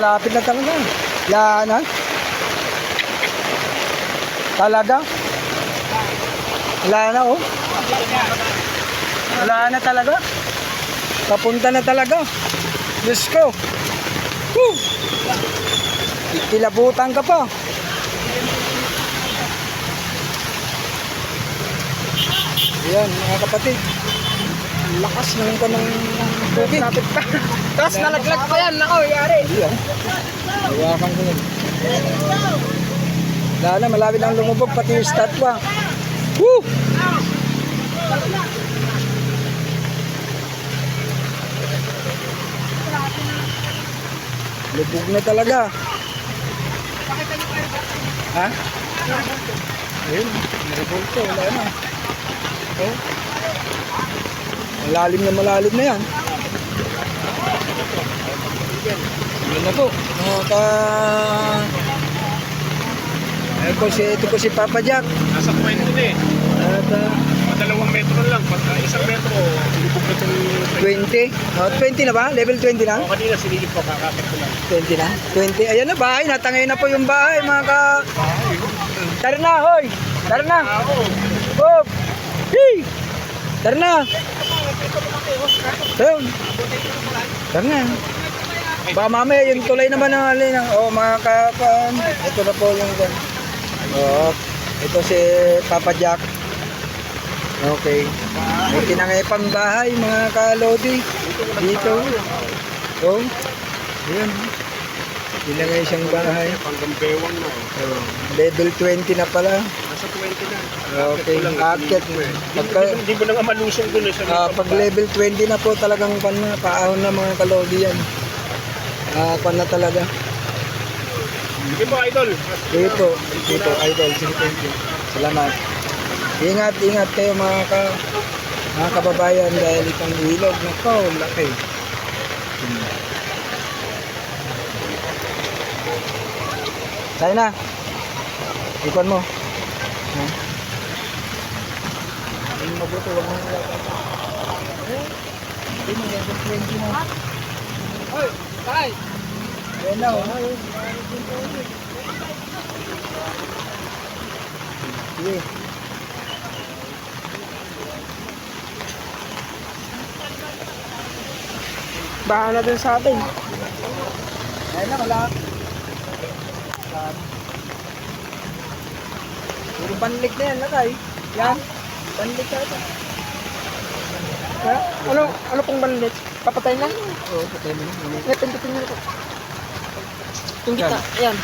malapit na talaga. Yan ha? Talaga? Wala na oh. Wala na talaga. Papunta na talaga. Diyos ko. Woo! Kilabutan ka pa. Ayan mga kapatid. Lakas naman ka ng tubig. Tapos nalaglag pa yan. Nako, yari. Ayan. Hawakan ko yun. Dahil na malapit ang lumubog pati yung statwa. Woo! Lubog na talaga. Ha? Ayun, narabulto, wala na. Oh. Malalim na yan. Yun na po. Ito po si Papa Jack. Nasa 20 na eh. At 2 metro lang. Pag 1 metro, lubog na itong 20. 20 na ba? Level 20 na? O kanina sinigip ko, kakapit ko lang. 20 na? 20. Ayan na bahay. Natangay na po yung bahay mga ka... Tara na, hoy! Tara na! Oh! Hey! Tara na! Tara na! Baka mamaya yung tulay naman ng alin. Oh, mga kapan. Ito na po yung... Oh, ito si Papa Jack. Okay. May tinangay pang bahay mga kalodi. Dito. Oh. Ayan. Tinangay siyang bahay. Hanggang bewang na. Oh, level 20 na pala. Nasa 20 na. Okay. Akit. Hindi mo na nga malusong dun eh. Pag level 20 na po talagang paahon na mga kalodi yan. Pan na talaga. Sige po, idol. Sige po, idol. Sige, thank you. Salamat. Ingat kayo mga kababayan dahil itong ilog na ko, laki. Tayo na. Ikon mo. Ay, mabuto, wag mo nilagay. Hindi mo level 20 na. Hoy, tay. Ayan na, oh. Sige. Baha na dun sa atin. Ayan na, wala. Puro panlik na yan, lakay. Yan. Panlik ka ito. Ha? Ano pong banlit? Papatay na? Oo, patay mo na. Ngayon, pindutin nyo ito. Yung gitna. Ayan.